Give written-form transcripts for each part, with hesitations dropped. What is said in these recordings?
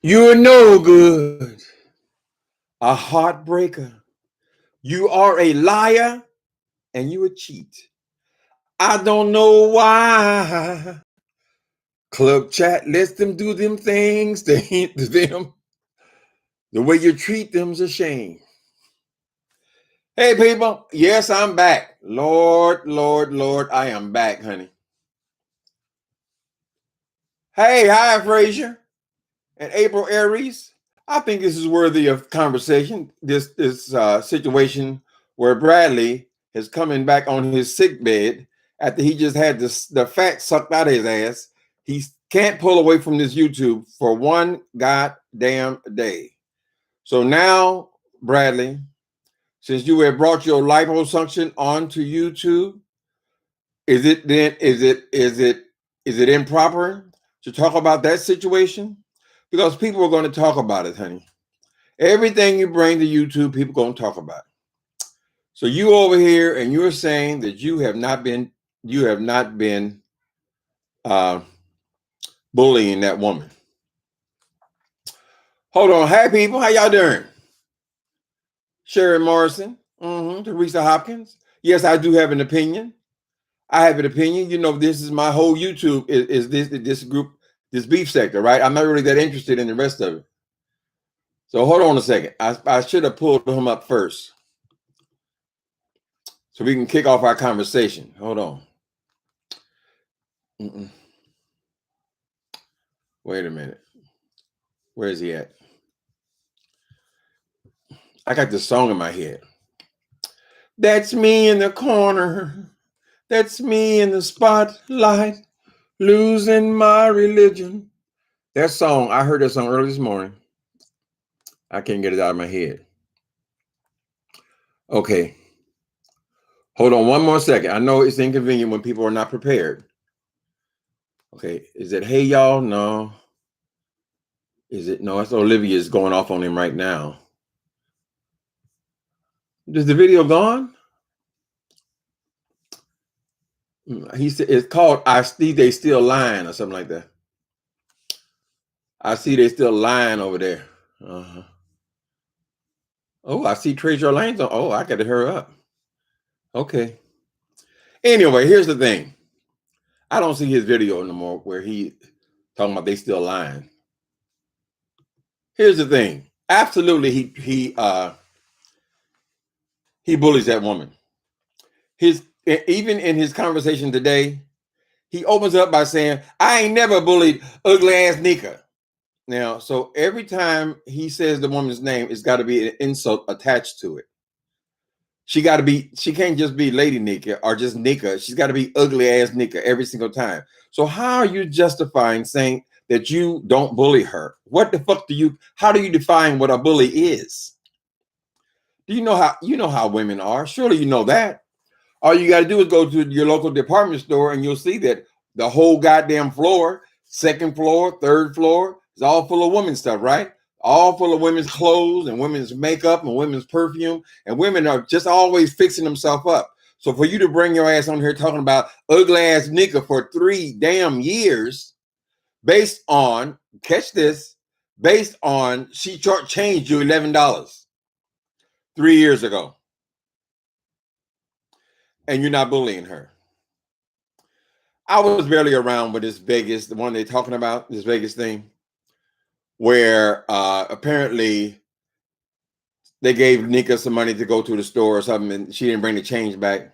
You're no good. A heartbreaker. You are a liar and you a cheat. I don't know why. Club chat lets them do them things to them. The way you treat them's a shame. Hey, people. Yes, I'm back. Lord, Lord, Lord, I am back, honey. Hey, hi, Frazier and April Aries. I think this is worthy of conversation. This situation where Bradley is coming back on his sick bed after he just had the fat sucked out of his ass. He can't pull away from this YouTube for one goddamn day. So now, Bradley, since you have brought your liposuction onto YouTube, is it improper to talk about that situation? Because people are going to talk about it, honey. Everything you bring to YouTube, people going to talk about it. So you over here and you're saying that you have not been bullying that woman. Hold on. Hey, people. How y'all doing? Sherry Morrison. Teresa Hopkins. Yes, I do have an opinion. I have an opinion. You know, this is my whole YouTube is this group, this beef sector, right? I'm not really that interested in the rest of it. So hold on a second. I should have pulled him up first so we can kick off our conversation. Hold on. Wait a minute. Where is he at? I got this song in my head. That's me in the corner. That's me in the spotlight, losing my religion. That song, I heard that song early this morning. I can't get it out of my head. Okay. Hold on one more second. I know it's inconvenient when people are not prepared. Okay. Is it hey y'all? No. Is it? No, it's Olivia's going off on him right now. Is the video gone? He said it's called I See They Still Lying or something like that. I see they still lying over there. Uh-huh. Oh, I see Treasure Lane's on. Oh, I got to hurry up. Okay. Anyway, here's the thing. I don't see his video no more where he talking about they still lying. Here's the thing. Absolutely, he bullies that woman. Even in his conversation today, he opens up by saying, "I ain't never bullied ugly ass Nyca." Now, so every time he says the woman's name, it's got to be an insult attached to it. She can't just be Lady Nyca or just Nyca. She's got to be ugly ass Nyca every single time. So how are you justifying saying that you don't bully her? What the fuck how do you define what a bully is? Do you know how women are? Surely you know that. All you got to do is go to your local department store and you'll see that the whole goddamn floor, second floor, third floor, is all full of women's stuff, right? All full of women's clothes and women's makeup and women's perfume. And women are just always fixing themselves up. So for you to bring your ass on here talking about ugly ass Nyca for 3 damn years, based on, catch this, based on she changed you $11 3 years ago. And you're not bullying her. I was barely around with this Vegas, the one they're talking about, this Vegas thing, where apparently they gave Nyca some money to go to the store or something, and she didn't bring the change back.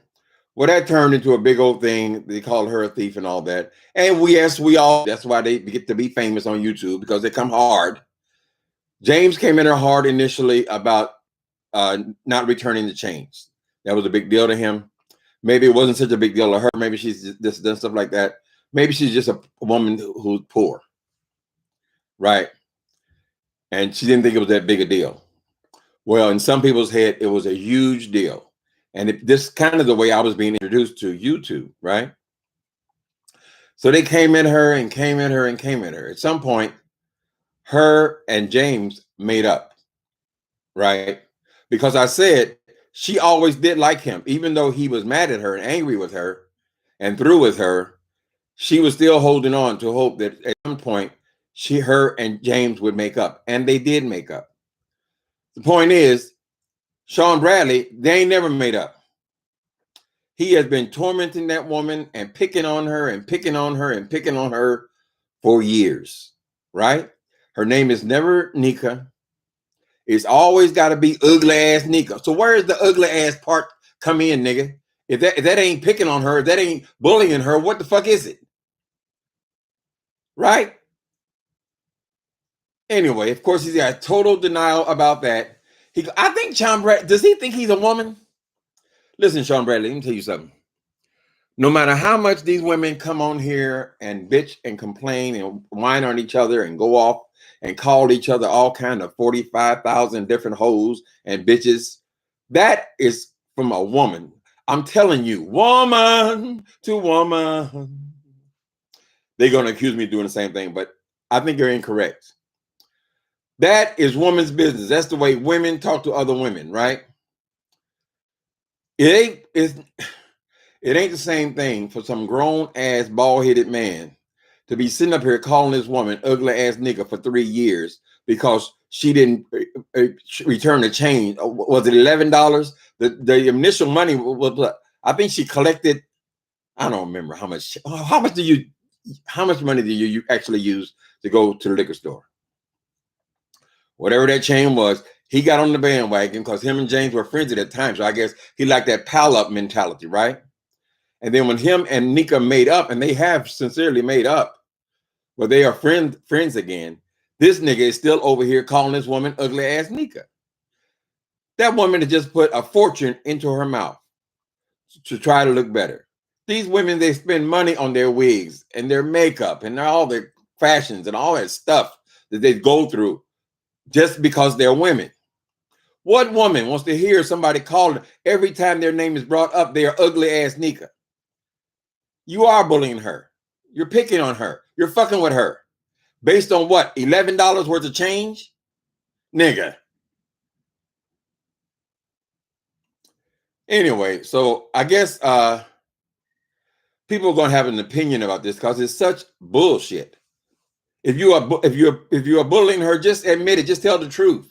Well, that turned into a big old thing. They called her a thief and all that. And we all, that's why they get to be famous on YouTube, because they come hard. James came in her hard initially about not returning the change. That was a big deal to him. Maybe it wasn't such a big deal to her. Maybe she's just done stuff like that. Maybe she's just a woman who's poor, right? And she didn't think it was that big a deal. Well, in some people's head, it was a huge deal. And this kind of the way I was being introduced to YouTube, right? So they came at her and came at her and came at her. At some point, her and James made up, right? Because I said she always did like him, even though he was mad at her and angry with her and through with her. She was still holding on to hope that at some point her and James would make up, and they did make up. The point is, Shawn Bradley, they ain't never made up. He has been tormenting that woman and picking on her and picking on her and picking on her for years, right? Her name is never Nyca. It's always got to be ugly ass Nyca. So where is the ugly ass part come in, nigga? If that ain't picking on her, if that ain't bullying her, what the fuck is it? Right? Anyway, of course, he's got total denial about that. I think Shawn Bradley, does he think he's a woman? Listen, Shawn Bradley, let me tell you something. No matter how much these women come on here and bitch and complain and whine on each other and go off and call each other all kind of 45,000 different hoes and bitches, that is from a woman. I'm telling you, woman to woman. They're going to accuse me of doing the same thing, but I think you're incorrect. That is woman's business. That's the way women talk to other women, right? It ain't the same thing for some grown ass bald-headed man to be sitting up here calling this woman ugly ass nigga for 3 years because she didn't return the change. Was it $11? The initial money was, I think she collected, I don't remember how much. How much money do you actually use to go to the liquor store? Whatever that chain was, he got on the bandwagon because him and James were friends at that time. So I guess he liked that pal up mentality, right? And then when him and Nyca made up, and they have sincerely made up, but they are friends again, this nigga is still over here calling this woman ugly ass Nyca. That woman had just put a fortune into her mouth to try to look better. These women, they spend money on their wigs and their makeup and all their fashions and all that stuff that they go through just because they're women. What woman wants to hear somebody call every time their name is brought up, they are ugly ass Nyca? You are bullying her. You're picking on her. You're fucking with her. Based on what? $11 worth of change? Nigga. Anyway, so I guess people are going to have an opinion about this because it's such bullshit. If you are bullying her, just admit it. Just tell the truth.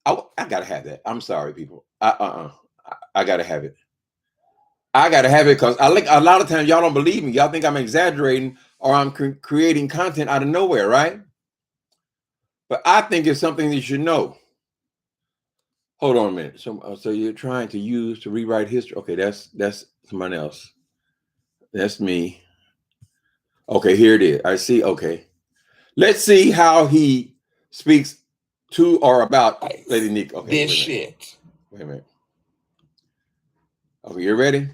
I gotta have that. I'm sorry, people. I gotta have it. I gotta have it because a lot of times y'all don't believe me. Y'all think I'm exaggerating or I'm creating content out of nowhere, right? But I think it's something that you should know. Hold on a minute. So you're trying to use to rewrite history? Okay, that's someone else. That's me. Okay, here it is. I see. Okay, let's see how he speaks to or about Lady Nyca. Okay, this shit. Wait a minute. Okay, you ready?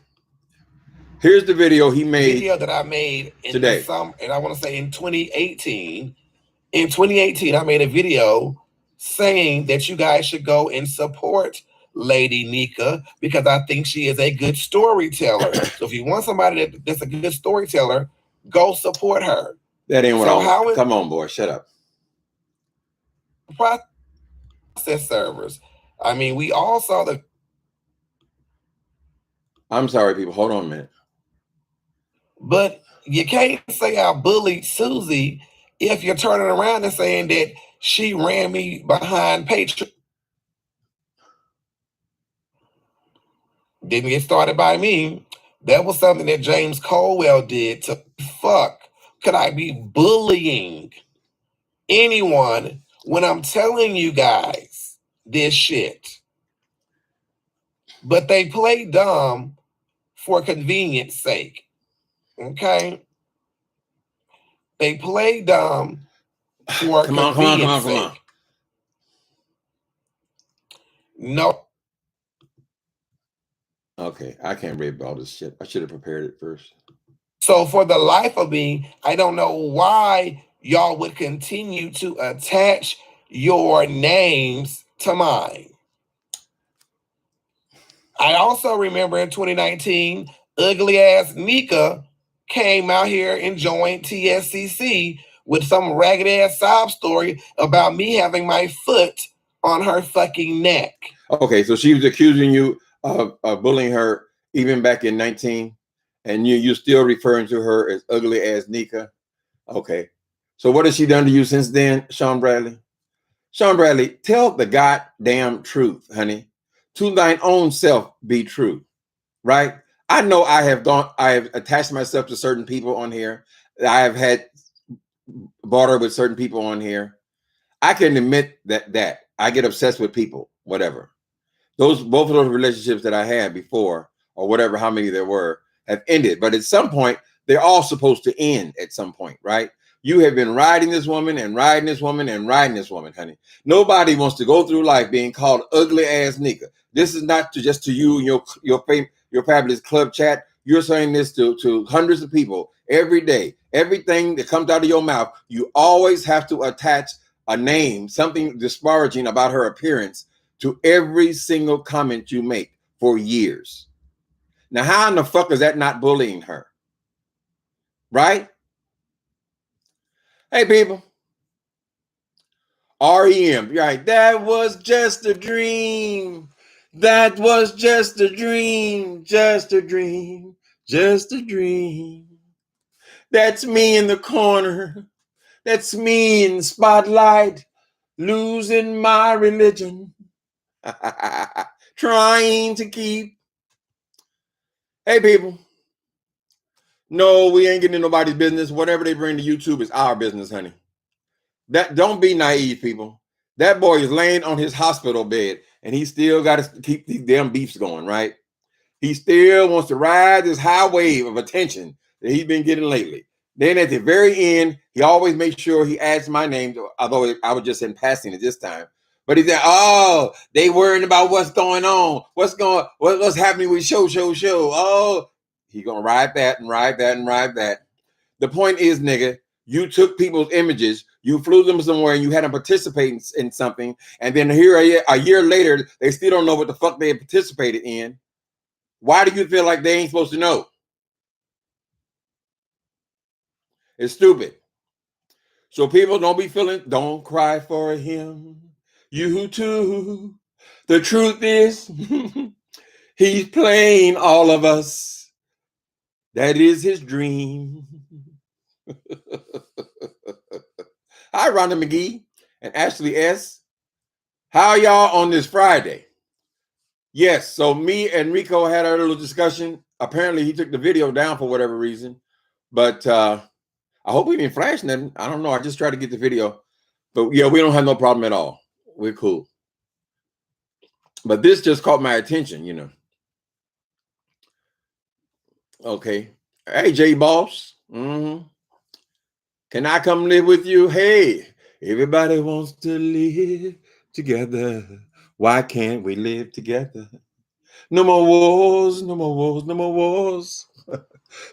Here's the video he made. Video that I made in today. The summer, and I want to say in 2018. In 2018, I made a video saying that you guys should go and support Lady Nyca because I think she is a good storyteller. So if you want somebody that's a good storyteller, go support her. That ain't what I want. Come on, boy, shut up. Process servers. I mean, we all saw the. I'm sorry, people. Hold on a minute. But you can't say I bullied Susie if you're turning around and saying that she ran me behind Patreon. Didn't get started by me. That was something that James Colwell did to fuck. Could I be bullying anyone when I'm telling you guys this shit? But they play dumb for convenience sake. Okay? They play dumb for convenience sake. No. Okay, I can't read all this shit. I should have prepared it first. So for the life of me, I don't know why y'all would continue to attach your names to mine. I also remember in 2019, ugly ass Nyca came out here and joined TSCC with some ragged ass sob story about me having my foot on her fucking neck. Okay, so she was accusing you of bullying her even back in 19, and you're still referring to her as ugly ass Nyca. Okay, So what has she done to you since then, Shawn Bradley? Shawn Bradley, tell the goddamn truth, honey. To thine own self be true, right? I know I have attached myself to certain people on here. I have had barter with certain people on here. I can admit that I get obsessed with people, whatever. Both of those relationships that I had before, or whatever, how many there were, have ended. But at some point, they're all supposed to end at some point, right? You have been riding this woman and riding this woman and riding this woman, honey. Nobody wants to go through life being called ugly ass Nyca. This is not just to you and your fabulous club chat. You're saying this to hundreds of people every day. Everything that comes out of your mouth, you always have to attach a name, something disparaging about her appearance to every single comment you make for years. Now, how in the fuck is that not bullying her? Right? Hey, people. REM, right? That was just a dream. That was just a dream. Just a dream. Just a dream. That's me in the corner. That's me in the spotlight, losing my religion. Trying to keep. Hey, people. No, we ain't getting in nobody's business. Whatever they bring to YouTube is our business, honey. Don't be naive, people. That boy is laying on his hospital bed and he still got to keep these damn beefs going, right? He still wants to ride this high wave of attention that he's been getting lately. Then at the very end, he always makes sure he adds my name, although I was just in passing at this time. But he said, "Oh, they worrying about what's going on, what's happening with show. Oh, he gonna ride that and ride that and ride that." The point is, nigga, you took people's images, you flew them somewhere, and you had them participate in something, and then here a year later, they still don't know what the fuck they participated in. Why do you feel like they ain't supposed to know? It's stupid. So people don't cry for him. You too. The truth is, he's playing all of us. That is his dream. Hi, Rhonda McGee and Ashley S. How y'all on this Friday? Yes, so me and Rico had our little discussion. Apparently, he took the video down for whatever reason. But I hope we didn't flash nothing. I don't know. I just tried to get the video. But yeah, we don't have no problem at all. We're cool. But this just caught my attention, you know. Okay. Hey, J Boss. Mm-hmm. Can I come live with you? Hey, everybody wants to live together. Why can't we live together? No more wars, no more wars, no more wars.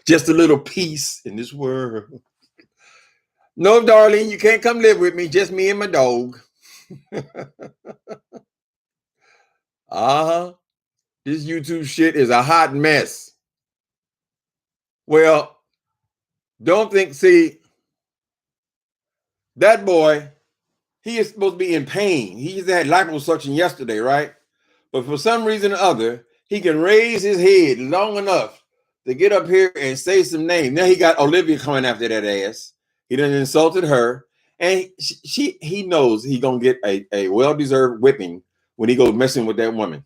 Just a little peace in this world. No, darling, you can't come live with me. Just me and my dog. Uh-huh. This YouTube shit is a hot mess. Well, don't think, see, that boy, he is supposed to be in pain. He just had liposuction yesterday, right? But for some reason or other, he can raise his head long enough to get up here and say some name. Now he got Olivia coming after that ass. He done insulted her. And he knows he gonna get a well-deserved whipping when he goes messing with that woman.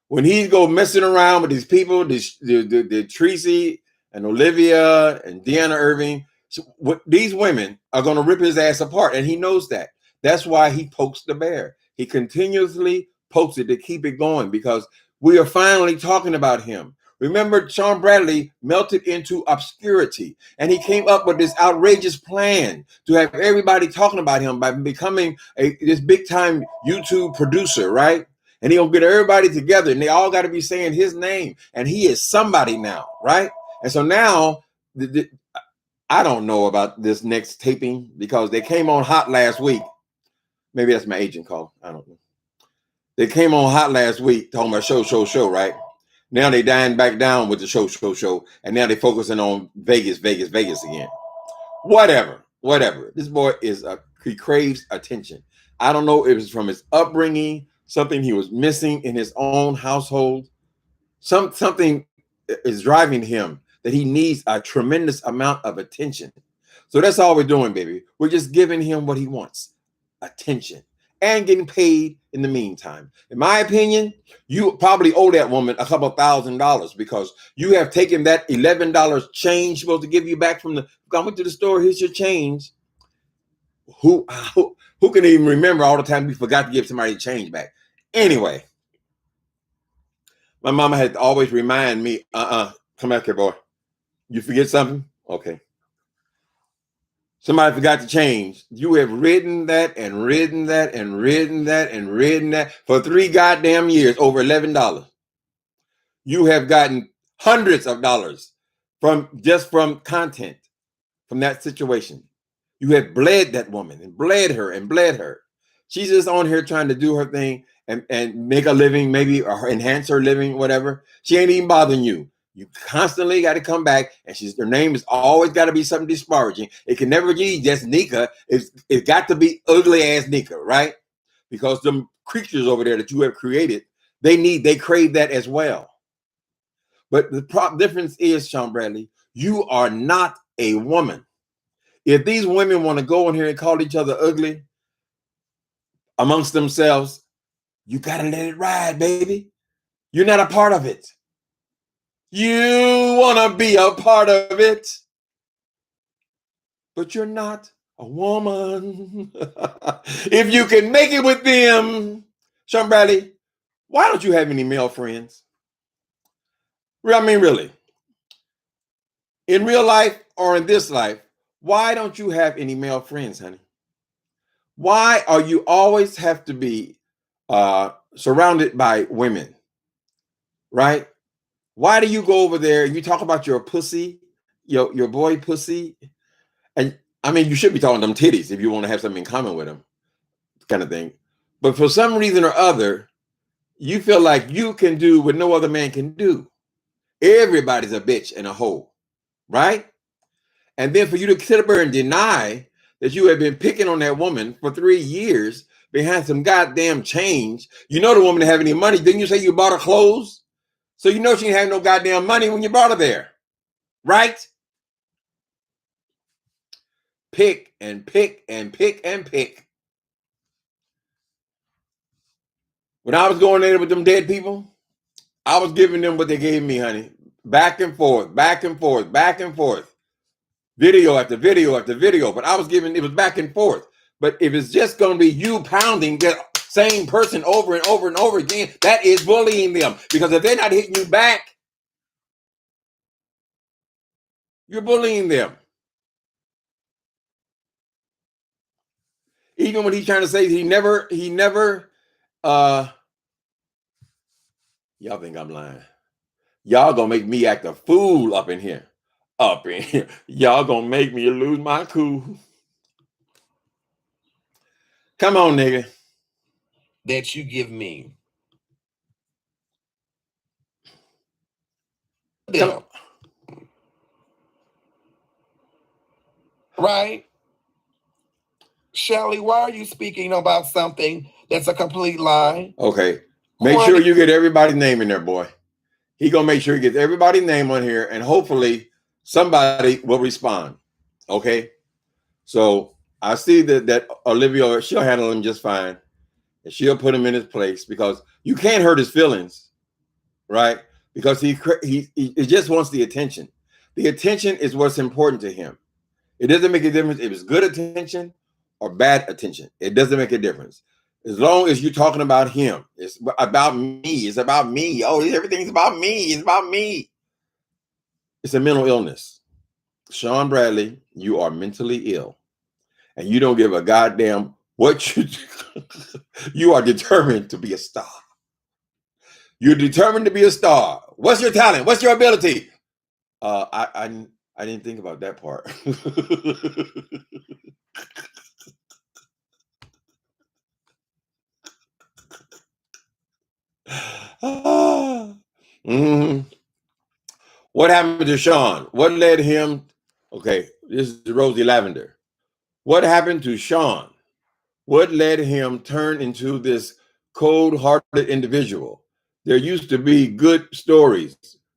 When he go messing around with these people, the Tracy and Olivia and Deanna Irving, these women are going to rip his ass apart, and he knows that. That's why he pokes the bear. He continuously pokes it to keep it going because we are finally talking about him. Remember, Shawn Bradley melted into obscurity, and he came up with this outrageous plan to have everybody talking about him by becoming this big-time YouTube producer, right? And he'll get everybody together, and they all got to be saying his name, and he is somebody now, right? And so now, I don't know about this next taping because they came on hot last week. Maybe that's my agent call. I don't know. They came on hot last week talking about show, right? Now they dying back down with the show, and now they're focusing on Vegas again. Whatever. This boy he craves attention. I don't know if it's from his upbringing, something he was missing in his own household. Something is driving him that he needs a tremendous amount of attention. So that's all we're doing, baby. We're just giving him what he wants, attention, and getting paid in the meantime. In my opinion, you probably owe that woman a couple $1,000 because you have taken that $11 change supposed to give you back from the. I went to the store. Here's your change. Who can even remember all the time we forgot to give somebody change back? Anyway, my mama had to always remind me, come back here, boy. You forget something? Okay. Somebody forgot to change. You have ridden that and ridden that and ridden that and ridden that for 3 goddamn years, over $11. You have gotten hundreds of dollars from content from that situation. You have bled that woman and bled her and bled her. She's just on here trying to do her thing and make a living, maybe, or enhance her living, whatever. She ain't even bothering you. You constantly got to come back, and her name is always got to be something disparaging. It can never be just Nyca. It's got to be ugly ass Nyca, right? Because them creatures over there that you have created, they crave that as well. But the difference is, Shawn Bradley, you are not a woman. If these women want to go in here and call each other ugly amongst themselves, you got to let it ride, baby. You're not a part of it. You want to be a part of it, but you're not a woman. If you can make it with them, Shawn Bradley, why don't you have any male friends? I mean, really. In real life or in this life, why don't you have any male friends, honey? Why are you always have to be surrounded by women, right? Why do you go over there and you talk about your pussy, your boy pussy? And I mean, you should be talking them titties if you want to have something in common with them, kind of thing. But for some reason or other, you feel like you can do what no other man can do. Everybody's a bitch and a hoe, right? And then for you to sit up there and deny that you have been picking on that woman for 3 years behind some goddamn change. You know the woman didn't have any money. Didn't you say you bought her clothes? So you know she didn't have no goddamn money when you brought her there, right? Pick and pick and pick and pick. When I was going there with them dead people, I was giving them what they gave me, honey. Back and forth, back and forth, back and forth. Video after video after video. But I was giving, it was back and forth. But if it's just going to be you pounding that same person over and over and over again, that is bullying them. Because if they're not hitting you back, you're bullying them. Even when he's trying to say he never, y'all think I'm lying. Y'all gonna make me act a fool up in here. Up in here. Y'all gonna make me lose my cool. Come on, nigga. That you give me. Come. Right? Shelly, why are you speaking about something that's a complete lie? Okay. Make sure you get everybody's name in there, boy. He gonna make sure he gets everybody's name on here, and hopefully somebody will respond. Okay. So I see that Olivia, she'll handle him just fine, and she'll put him in his place because you can't hurt his feelings, right? Because he just wants the attention. The attention is what's important to him. It doesn't make a difference if it's good attention or bad attention. It doesn't make a difference. As long as you're talking about him, it's about me. It's about me. Oh, everything's about me. It's about me. It's a mental illness. Shawn Bradley, you are mentally ill. And you don't give a goddamn what you do. You are determined to be a star. You're determined to be a star. What's your talent? What's your ability? I didn't think about that part. What happened to Shawn? What led him? Okay, this is Rosie Lavender. What happened to Shawn? What led him turn into this cold-hearted individual? There used to be good stories,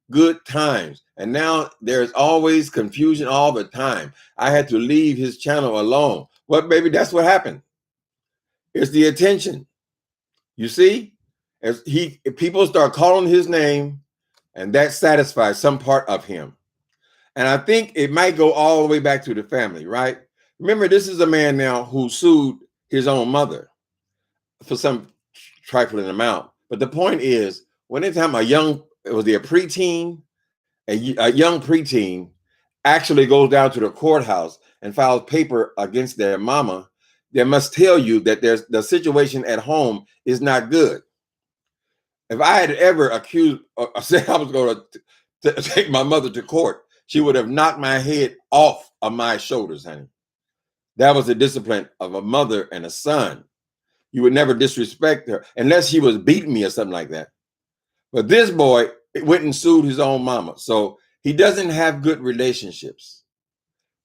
good times. And now there's always confusion all the time. I had to leave his channel alone. What, baby? That's what happened. It's the attention. You see, if people start calling his name, and that satisfies some part of him. And I think it might go all the way back to the family, right? Remember, this is a man now who sued his own mother for some trifling amount. But the point is, anytime a preteen, a young preteen actually goes down to the courthouse and files paper against their mama, they must tell you that the situation at home is not good. If I had ever accused or said I was going to take my mother to court, she would have knocked my head off of my shoulders, honey. That was the discipline of a mother and a son. You would never disrespect her unless she was beating me or something like that. But this boy went and sued his own mama. So he doesn't have good relationships.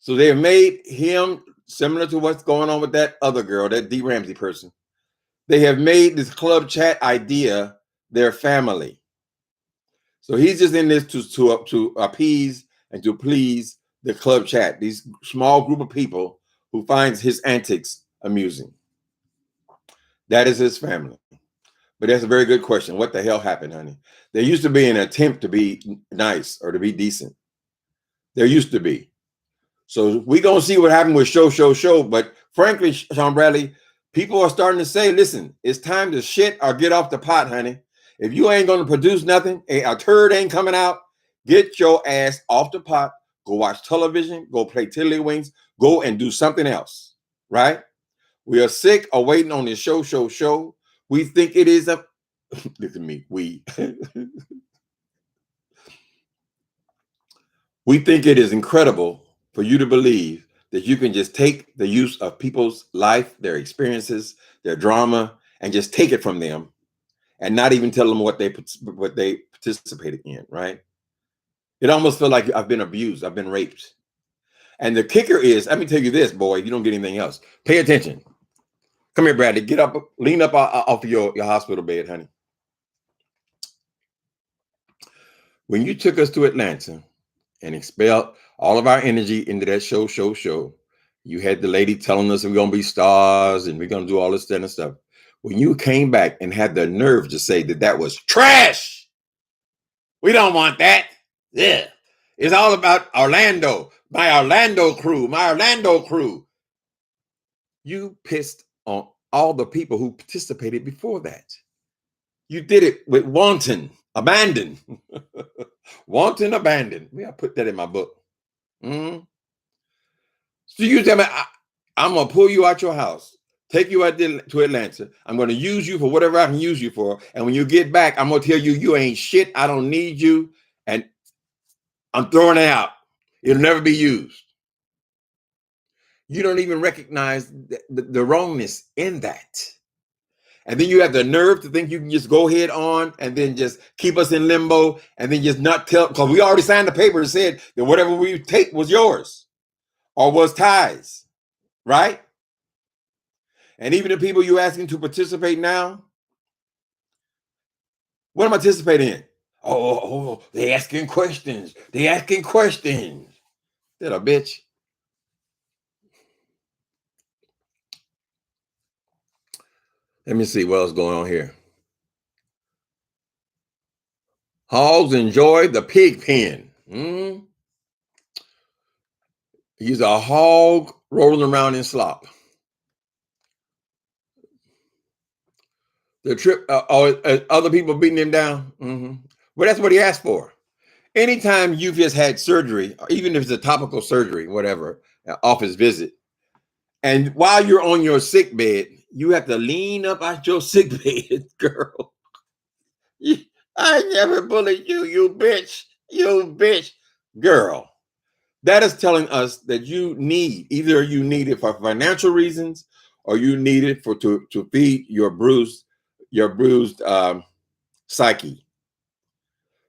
So they have made him similar to what's going on with that other girl, that D. Ramsey person. They have made this club chat idea their family. So he's just in this to appease and to please the club chat, these small group of people who finds his antics amusing. That is his family. But that's a very good question. What the hell happened, honey? There used to be an attempt to be nice or to be decent. There used to be. So we're going to see what happened with show. But frankly, Shawn Bradley, people are starting to say, listen, it's time to shit or get off the pot, honey. If you ain't going to produce nothing, a turd ain't coming out, get your ass off the pot. Go watch television. Go play tiddlywinks. Go and do something else, right? We are sick of waiting on this show. We think it is a, look at me, we think it is incredible for you to believe that you can just take the use of people's life, their experiences, their drama, and just take it from them and not even tell them what they participated in, right? It almost feels like I've been abused, I've been raped. And the kicker is, let me tell you this, boy, you don't get anything else. Pay attention. Come here, Bradley. Get up, lean up off of your hospital bed, honey. When you took us to Atlanta and expelled all of our energy into that show, you had the lady telling us we're going to be stars and we're going to do all this kind of stuff. When you came back and had the nerve to say that was trash, we don't want that. Yeah. It's all about Orlando, my Orlando crew. You pissed on all the people who participated before that. You did it with wanton abandon. Wanton abandon. Yeah, I put that in my book. So you tell me, I'm going to pull you out your house, take you out to Atlanta. I'm going to use you for whatever I can use you for. And when you get back, I'm going to tell you, you ain't shit. I don't need you. And I'm throwing it out. It'll never be used. You don't even recognize the wrongness in that. And then you have the nerve to think you can just go head on and then just keep us in limbo and then just not tell, because we already signed the paper that said that whatever we take was yours or was Ty's, right? And even the people you asking to participate now, what am I participating in? Oh, they asking questions. That a bitch. Let me see what else going on here. Hogs enjoy the pig pen. He's a hog rolling around in slop. The trip, other people beating him down. Well, that's what he asked for. Anytime you've just had surgery, even if it's a topical surgery, whatever, office visit, and while you're on your sick bed, you have to lean up out your sick bed, girl. I never bullied you, you bitch, girl. That is telling us that either you need it for financial reasons or you need it to feed your bruised psyche.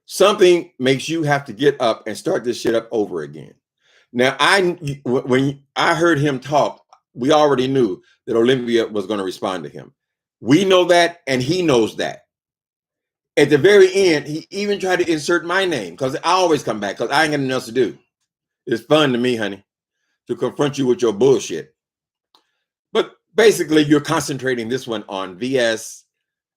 Something makes you have to get up and start this shit up over again. Now, when I heard him talk, we already knew that Olympia was going to respond to him. We know that, and he knows that. At the very end, he even tried to insert my name because I always come back because I ain't got nothing else to do. It's fun to me, honey, to confront you with your bullshit. But basically, you're concentrating this one on VS,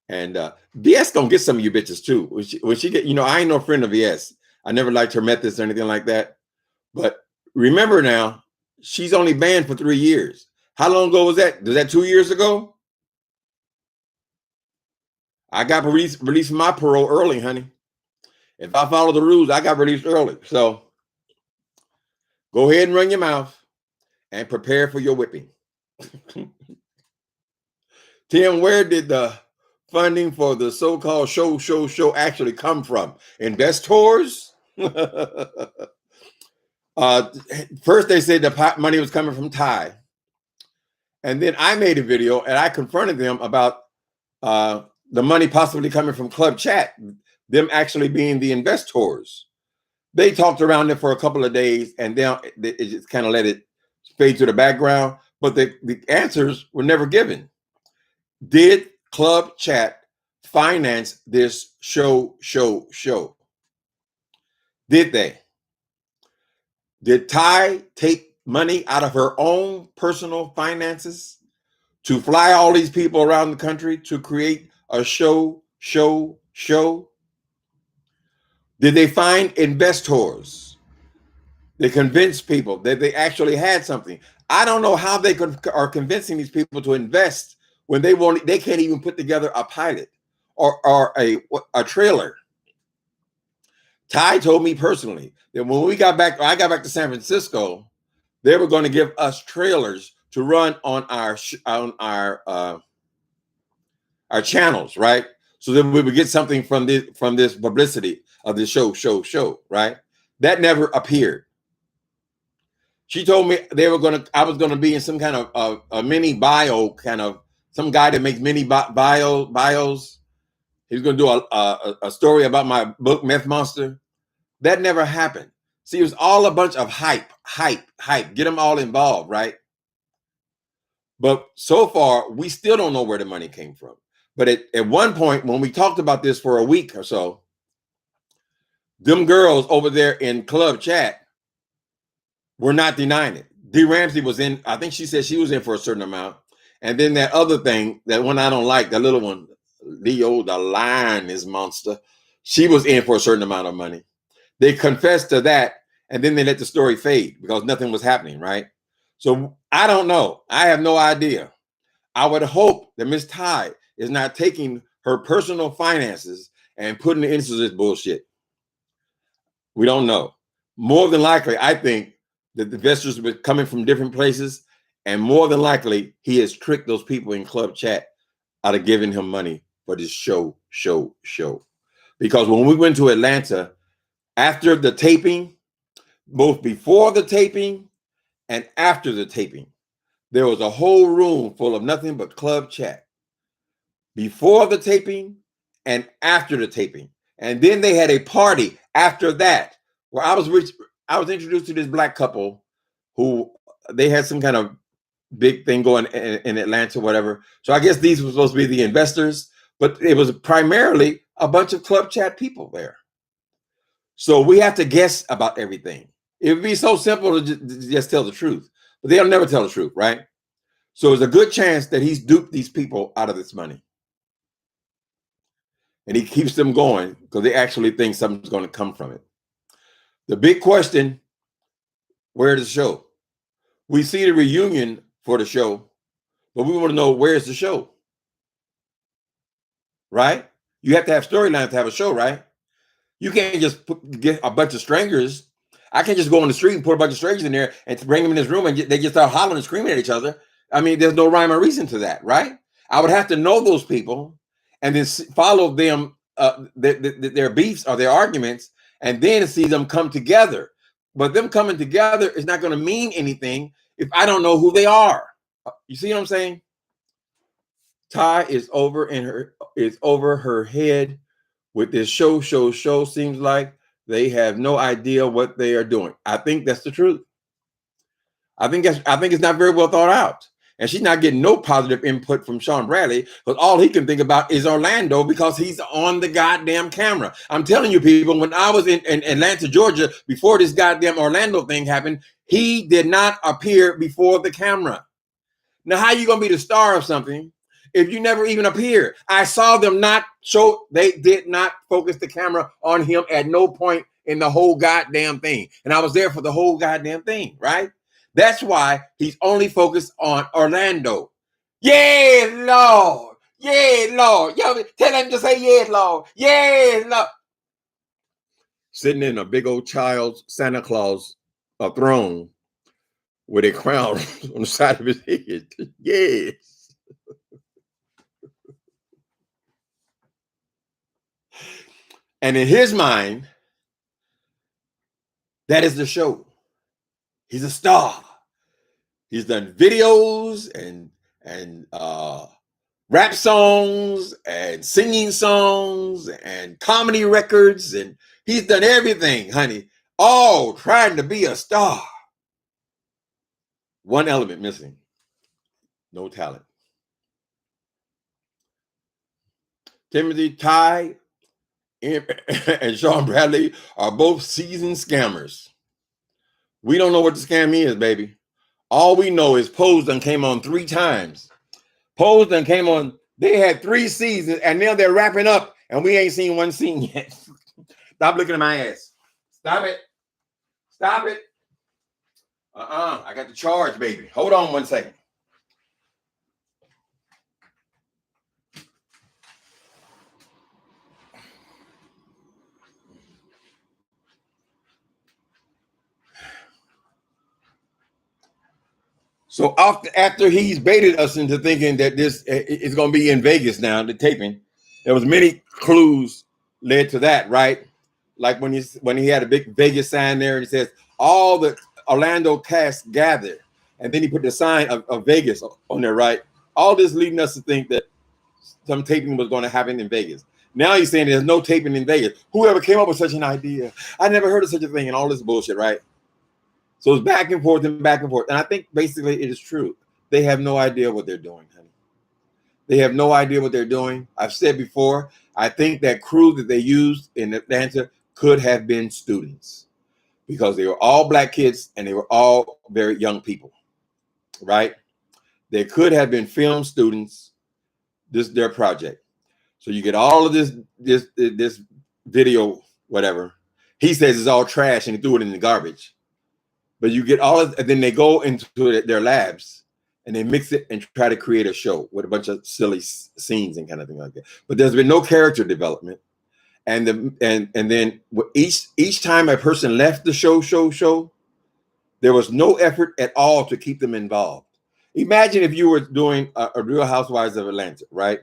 and VS gonna get some of you bitches too. When she get, I ain't no friend of VS. I never liked her methods or anything like that. But remember now, she's only banned for 3 years. How long ago was that? Was that 2 years ago? I got released from my parole early, honey. If I follow the rules, I got released early. So go ahead and run your mouth and prepare for your whipping. Tim, where did the funding for the so-called show actually come from? Investors? First, they said the money was coming from Ty. And then I made a video and I confronted them about the money possibly coming from Club Chat, them actually being the investors. They talked around it for a couple of days and then it just kind of let it fade to the background, but the answers were never given. Did Club Chat finance this show? Did they? Did Ty take money out of her own personal finances to fly all these people around the country to create a show? Did they find investors? They convinced people that they actually had something. I don't know how they are convincing these people to invest when they can't even put together a pilot or a trailer. Ty told me personally that when I got back to San Francisco, they were going to give us trailers to run on our channels, right? So that we would get something from this publicity of the show, right? That never appeared. She told me I was gonna be in some kind of a mini bio, kind of some guy that makes mini bios. He was gonna do a story about my book, Meth Monster. That never happened. See, it was all a bunch of hype. Get them all involved, right? But so far, we still don't know where the money came from. But at one point, when we talked about this for a week or so, them girls over there in Club Chat were not denying it. D. Ramsey was in, I think she said she was in for a certain amount. And then that other thing, that one I don't like, the little one, Leo, the lioness monster, she was in for a certain amount of money. They confessed to that, and then they let the story fade because nothing was happening, right? So I don't know. I have no idea. I would hope that Miss Ty is not taking her personal finances and putting it into this bullshit. We don't know. More than likely, I think that the investors were coming from different places, and more than likely, he has tricked those people in Club Chat out of giving him money for this show. Because when we went to Atlanta, after the taping, both before the taping and after the taping, there was a whole room full of nothing but Club Chat. Before the taping and after the taping. And then they had a party after that where I was introduced to this black couple who they had some kind of big thing going in Atlanta, whatever. So I guess these were supposed to be the investors, but it was primarily a bunch of Club Chat people there. So we have to guess about everything. It would be so simple to just tell the truth, but they'll never tell the truth, right? So there's a good chance that he's duped these people out of this money. And he keeps them going because they actually think something's going to come from it. The big question, where's the show? We see the reunion for the show, but we want to know where's the show, right? You have to have storylines to have a show, right? You can't just get a bunch of strangers. I can't just go on the street and put a bunch of strangers in there and bring them in this room and they just start hollering and screaming at each other. I mean, there's no rhyme or reason to that, right? I would have to know those people and then follow them, their beefs or their arguments, and then see them come together. But them coming together is not going to mean anything if I don't know who they are. You see what I'm saying? Ty is over her head with this show. Seems like they have no idea what they are doing. I think that's the truth. I think it's not very well thought out. And she's not getting no positive input from Shawn Bradley because all he can think about is Orlando because he's on the goddamn camera. I'm telling you, people, when I was in Atlanta, Georgia, before this goddamn Orlando thing happened, he did not appear before the camera. Now, how you going to be the star of something if you never even appear? I saw them not show, they did not focus the camera on him at no point in the whole goddamn thing. And I was there for the whole goddamn thing, right? That's why he's only focused on Orlando. Yeah, Lord. Yeah, Lord. Yo, tell him to say, yeah, Lord. Yeah, Lord. Sitting in a big old child's Santa Claus throne with a crown on the side of his head. Yes. And in his mind, that is the show. He's a star. He's done videos and rap songs and singing songs and comedy records, and he's done everything, honey, all trying to be a star. One element missing: no talent. Timothy, Ty, and Shawn Bradley are both seasoned scammers. We don't know what the scam is, baby. All we know is Pose done came on 3 times. Pose done came on, they had 3 seasons, and now they're wrapping up, and we ain't seen one scene yet. Stop looking at my ass. Stop it. Stop it. I got the charge, baby. Hold on one second. So after he's baited us into thinking that this is going to be in Vegas now, the taping, there was many clues led to that, right? Like when he had a big Vegas sign there and he says all the Orlando cast gather, and then he put the sign of Vegas on there, right? All this leading us to think that some taping was going to happen in Vegas. Now he's saying there's no taping in Vegas. Whoever came up with such an idea? I never heard of such a thing, and all this bullshit, right? So it's back and forth and back and forth. And I think basically it is true. They have no idea what they're doing, honey. They have no idea what they're doing. I've said before, I think that crew that they used in Atlanta could have been students because they were all black kids and they were all very young people, right? They could have been film students, this their project. So you get all of this video, whatever. He says it's all trash and he threw it in the garbage. But you get all of, and then they go into their labs and they mix it and try to create a show with a bunch of silly scenes and kind of thing like that. But there's been no character development, and then each time a person left the show, there was no effort at all to keep them involved. Imagine if you were doing a Real Housewives of Atlanta, right?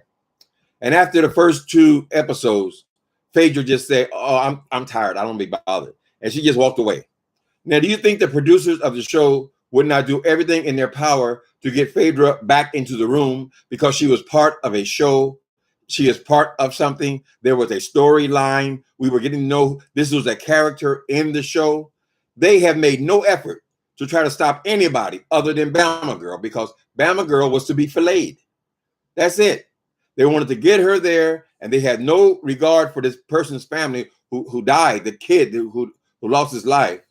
And after the first 2 episodes, Phaedra just said, "Oh, I'm tired. I don't be bothered," and she just walked away. Now, do you think the producers of the show would not do everything in their power to get Phaedra back into the room because she was part of a show? She is part of something. There was a storyline. We were getting to know this was a character in the show. They have made no effort to try to stop anybody other than Bama Girl because Bama Girl was to be filleted. That's it. They wanted to get her there, and they had no regard for this person's family who died, the kid who lost his life.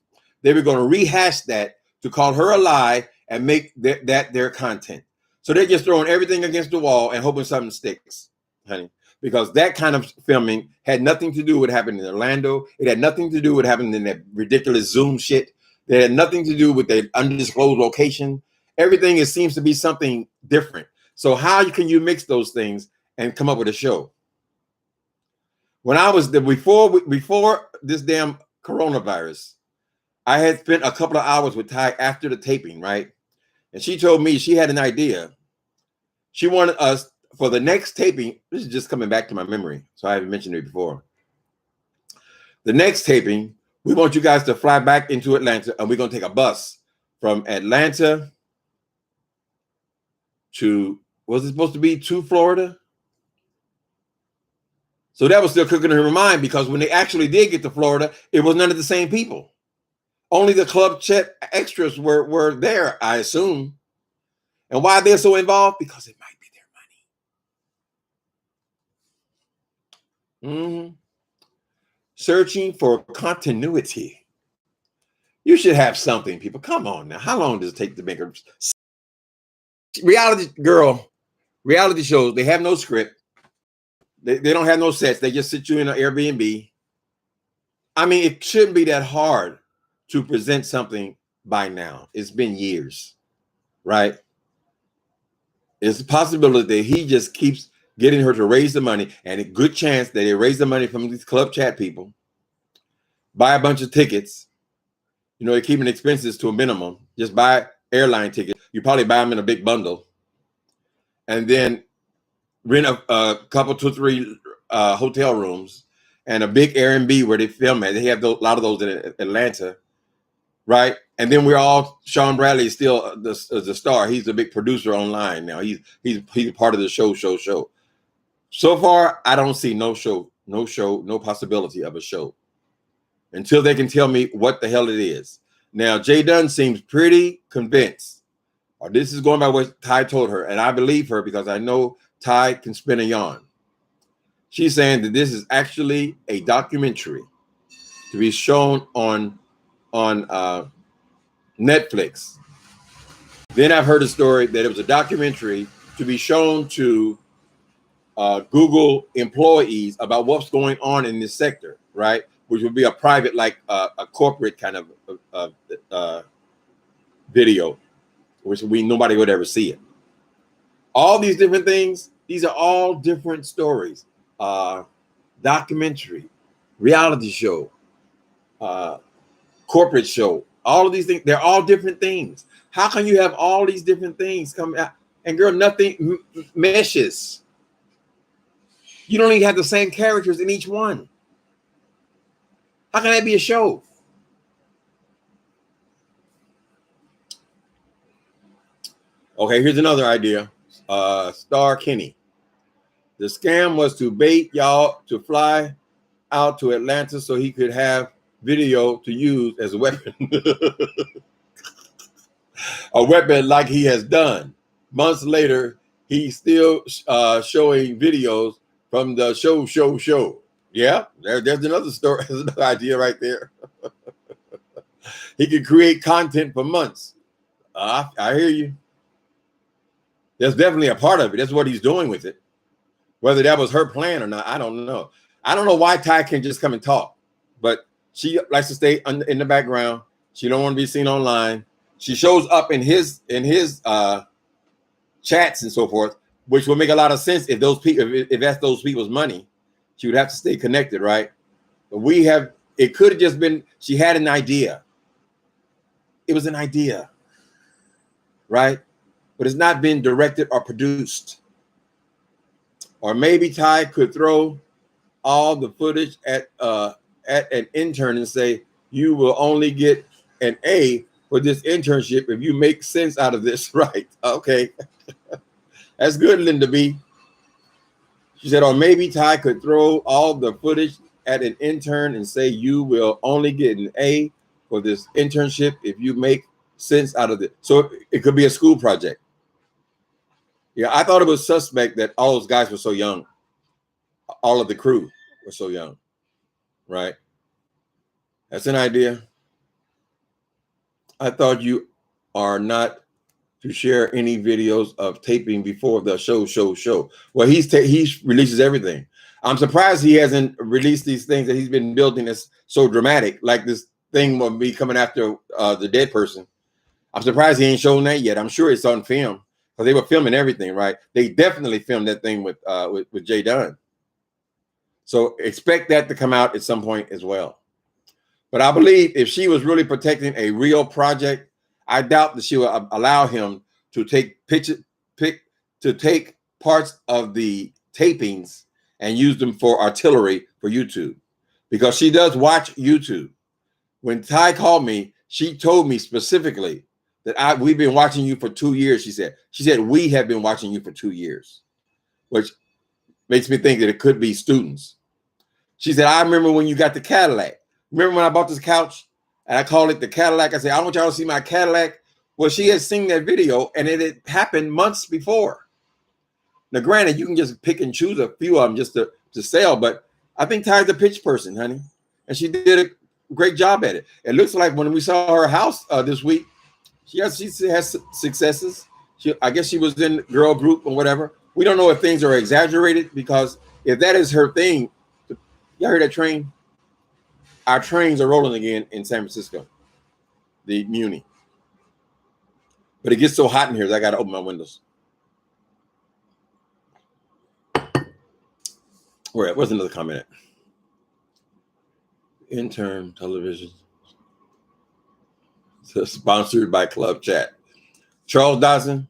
They were going to rehash that to call her a lie and make that their content. So they're just throwing everything against the wall and hoping something sticks, honey. Because that kind of filming had nothing to do with happening in Orlando. It had nothing to do with happening in that ridiculous Zoom shit. It had nothing to do with the undisclosed location. Everything seems to be something different. So how can you mix those things and come up with a show? When I was before this damn coronavirus, I had spent a couple of hours with Ty after the taping, right? And she told me she had an idea. She wanted us for the next taping. This is just coming back to my memory, so I haven't mentioned it before. The next taping, we want you guys to fly back into Atlanta, and we're going to take a bus from Atlanta to, was it supposed to be to Florida? So that was still cooking in her mind because when they actually did get to Florida, it was none of the same people. Only the club chat extras were there, I assume. And why they're so involved? Because it might be their money. Searching for continuity. You should have something, people. Come on now. How long does it take to make a reality shows? They have no script. They don't have no sets. They just sit you in an Airbnb. I mean, it shouldn't be that hard to present something by now. It's been years, right? It's a possibility that he just keeps getting her to raise the money, and a good chance that they raise the money from these club chat people, buy a bunch of tickets. You know, they're keeping expenses to a minimum. Just buy airline tickets. You probably buy them in a big bundle, and then rent a couple, 2 or 3 hotel rooms and a big Airbnb where they film it. They have a lot of those in Atlanta, right? And then we're all, Shawn Bradley is still the star. He's a big producer online now. He's part of the show. So far, I don't see no possibility of a show until they can tell me what the hell it is. Now, Jay Dunn seems pretty convinced, or this is going by what Ty told her, and I believe her because I know Ty can spin a yarn. She's saying that this is actually a documentary to be shown on Netflix. Then I've heard a story that it was a documentary to be shown to Google employees about what's going on in this sector, right? Which would be a private, like a corporate kind of video, which nobody would ever see it. All these different things, these are all different stories. Documentary, reality show, corporate show, all of these things, they're all different things. How can you have all these different things come out? And girl, nothing meshes. You don't even have the same characters in each one. How can that be a show? Okay, here's another idea. Star Kenny. The scam was to bait y'all to fly out to Atlanta so he could have video to use as a weapon. A weapon like he has done. Months later, he's still showing videos from the show. Yeah, there's another story. There's another idea right there. He could create content for months. I hear you. There's definitely a part of it. That's what he's doing with it. Whether that was her plan or not, I don't know. I don't know why Ty can just come and talk, but she likes to stay in the background. She don't want to be seen online. She shows up in his chats and so forth, which will make a lot of sense if those people, if that's those people's money. She would have to stay connected, right? But it could have just been, she had an idea. It was an idea, right? But it's not been directed or produced. Or maybe Ty could throw all the footage at an intern and say, you will only get an A for this internship if you make sense out of this, right? Okay. That's good, Linda B. She said, or maybe Ty could throw all the footage at an intern and say, you will only get an A for this internship if you make sense out of it. So it could be a school project. Yeah, I thought it was suspect that all those guys were so young. All of the crew were so young, right? That's an idea. I thought you are not to share any videos of taping before the show. Well, he releases everything. I'm surprised he hasn't released these things that he's been building that's so dramatic, like this thing will be coming after the dead person. I'm surprised he ain't shown that yet. I'm sure it's on film because they were filming everything, right? They definitely filmed that thing with Jay Dunn. So expect that to come out at some point as well. But I believe if she was really protecting a real project, I doubt that she will allow him to take parts of the tapings and use them for artillery for YouTube, because she does watch YouTube. When Ty called me, she told me specifically that we've been watching you for 2 years. She said we have been watching you for 2 years, which makes me think that it could be students. She said, I remember when you got the Cadillac. Remember when I bought this couch and I called it the Cadillac? I said, I want y'all to see my Cadillac Well, she had seen that video, and it had happened months before. Now, granted, you can just pick and choose a few of them just to sell, but I think Ty's a pitch person, honey, and she did a great job at it. It looks like when we saw her house this week, she has successes. I guess she was in girl group or whatever. We don't know if things are exaggerated, because if that is her thing, y'all heard that train? Our trains are rolling again in San Francisco, the Muni. But it gets so hot in here that I got to open my windows. Where's another comment? Intern television. Sponsored by Club Chat. Charles Dawson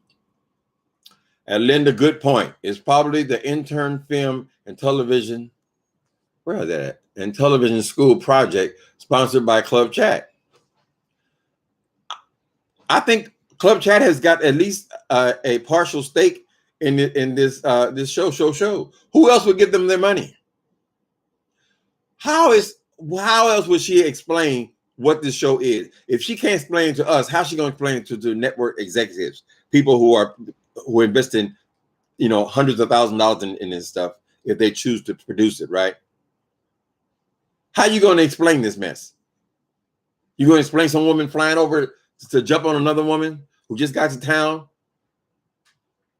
and Linda, good point. It's probably the intern film and television. Where is that at? And television school project sponsored by Club Chat. I think Club Chat has got at least a partial stake in this show. Who else would give them their money? How else would she explain what this show is? If she can't explain it to us, how's she going to explain it to the network executives, people who invest in, hundreds of thousands of dollars in this stuff, if they choose to produce it, right? How are you going to explain this mess? You going to explain some woman flying over to jump on another woman who just got to town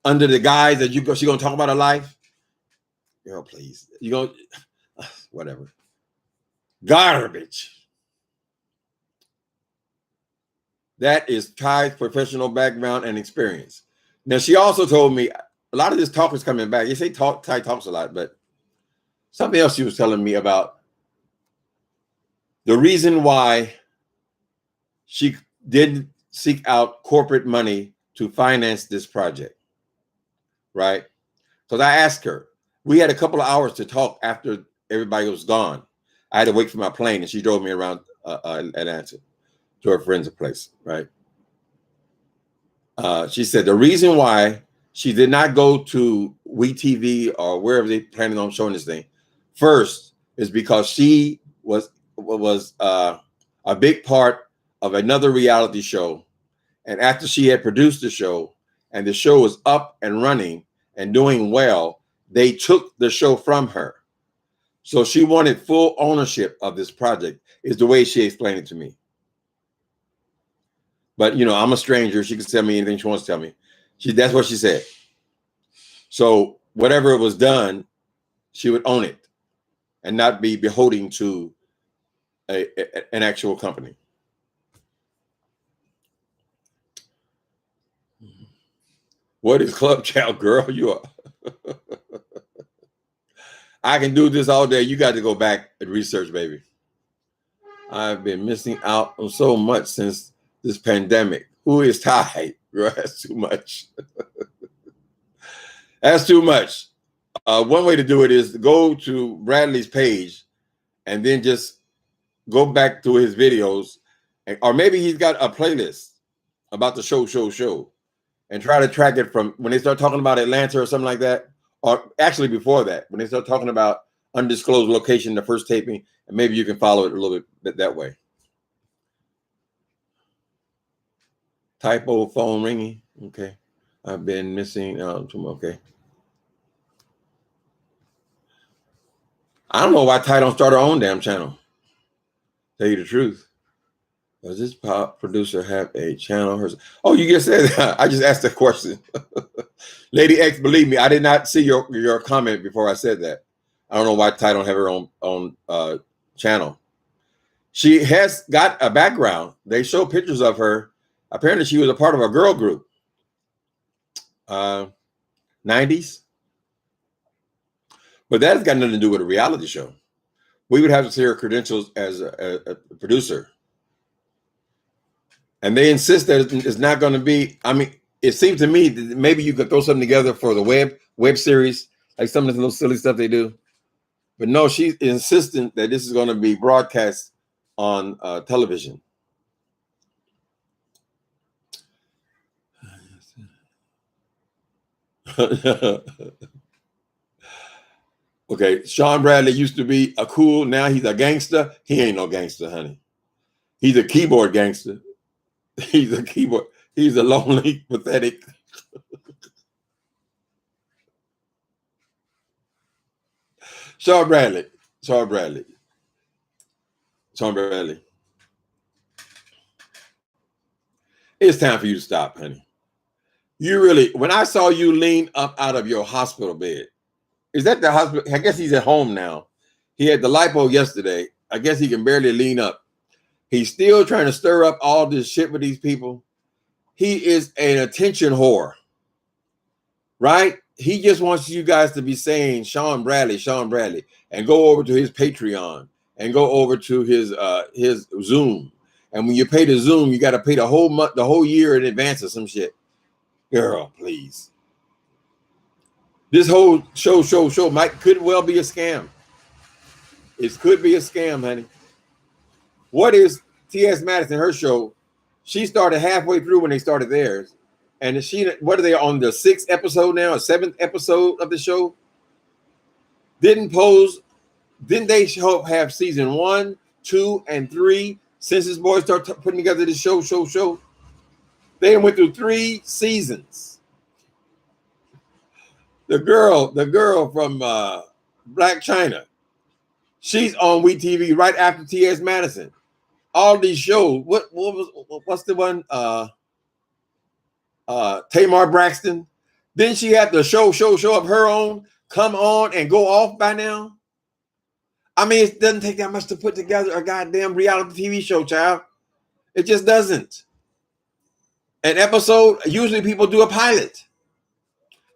under the guise that she's going to talk about her life? Girl, please. Whatever. Garbage. That is Ty's professional background and experience. Now, she also told me a lot of this talk is coming back. You say Ty talks a lot, but something else she was telling me about the reason why she didn't seek out corporate money to finance this project, right? Because I asked her, we had a couple of hours to talk after everybody was gone. I had to wait for my plane, and she drove me around Atlanta to her friend's place, right? She said the reason why she did not go to WeTV or wherever they planning on showing this thing first is because she was a big part of another reality show. And after she had produced the show and the show was up and running and doing well, they took the show from her. So she wanted full ownership of this project, is the way she explained it to me. But, I'm a stranger. She can tell me anything she wants to tell me. That's what she said. So whatever was done, she would own it and not be beholden to an actual company. What is Club Chat, girl? You are. I can do this all day. You got to go back and research, baby. I've been missing out on so much since this pandemic. Who is Ty? Girl, that's too much. That's too much. One way to do it is to go to Bradley's page and then just go back to his videos, or maybe he's got a playlist about the show, and try to track it from when they start talking about Atlanta or something like that, or actually before that, when they start talking about undisclosed location, the first taping, and maybe you can follow it a little bit that way. Typo phone ringing. Okay. I've been missing. Okay. I don't know why Ty don't start her own damn channel. Tell you the truth. Does this pop producer have a channel? Oh, you just said that. I just asked a question. Lady X, believe me, I did not see your comment before I said that. I don't know why Ty don't have her own channel. She has got a background. They show pictures of her. Apparently, she was a part of a girl group. 90s. But that has got nothing to do with a reality show. We would have to see her credentials as a producer. And they insist that it's not going to be, it seems to me that maybe you could throw something together for the web series, like some of the little silly stuff they do. But no, she's insistent that this is going to be broadcast on television. Okay, Shawn Bradley used to be a cool, now he's a gangster. He ain't no gangster, honey. He's a keyboard gangster. He's a keyboard. He's a lonely, pathetic. Shawn Bradley. Shawn Bradley. Shawn Bradley. It's time for you to stop, honey. You really, when I saw you lean up out of your hospital bed, is that the hospital? I guess he's at home now. He had the lipo yesterday. I guess he can barely lean up. He's still trying to stir up all this shit with these people. He is an attention whore, right? He just wants you guys to be saying Shawn Bradley, and go over to his Patreon and go over to his Zoom. And when you pay the Zoom, you got to pay the whole month, the whole year in advance of some shit. Girl, please. This whole show could well be a scam. It could be a scam, honey. What is T.S. Madison, her show? She started halfway through when they started theirs. And what are they on the 6th episode now, or 7th episode of the show? Didn't they have season 1, 2, and 3 since this boy started putting together this show? They went through 3 seasons. The girl from Black China, she's on WeTV right after T.S. Madison. All these shows. What's the one? Tamar Braxton. Didn't she have the show of her own come on and go off by now? I mean, it doesn't take that much to put together a goddamn reality TV show, child. It just doesn't. An episode, usually people do a pilot.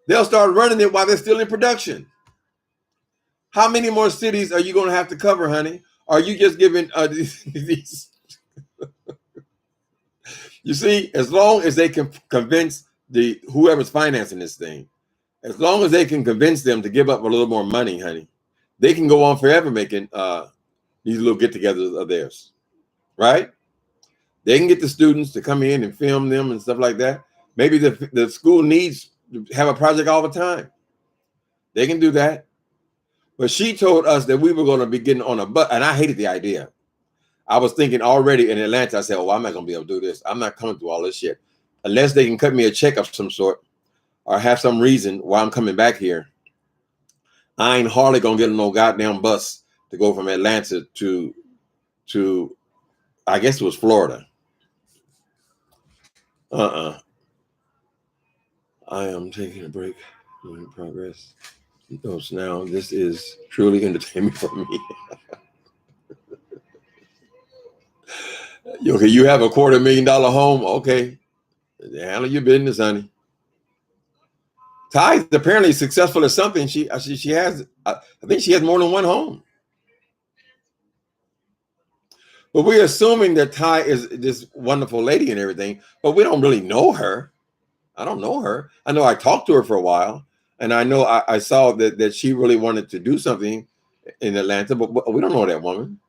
They'll start running it while they're still in production. How many more cities are you going to have to cover, honey? Are you just giving these? You see, as long as they can convince whoever's financing this thing, as long as they can convince them to give up a little more money, honey, they can go on forever making these little get-togethers of theirs, right? They can get the students to come in and film them and stuff like that. Maybe the school needs to have a project all the time. They can do that. But she told us that we were going to be getting on a bus, and I hated the idea. I was thinking already in Atlanta, I said, oh, I'm not going to be able to do this. I'm not coming through all this shit. Unless they can cut me a check of some sort or have some reason why I'm coming back here. I ain't hardly going to get on no goddamn bus to go from Atlanta to I guess it was Florida. I am taking a break in progress. Notes now. This is truly entertainment for me. Okay, you have a $250,000 home. Okay, handle your business, honey. Ty is apparently successful at something. She has. I think she has more than one home. But we're assuming that Ty is this wonderful lady and everything, but we don't really know her. I don't know her. I know I talked to her for a while, and I know I saw that she really wanted to do something in Atlanta, but we don't know that woman.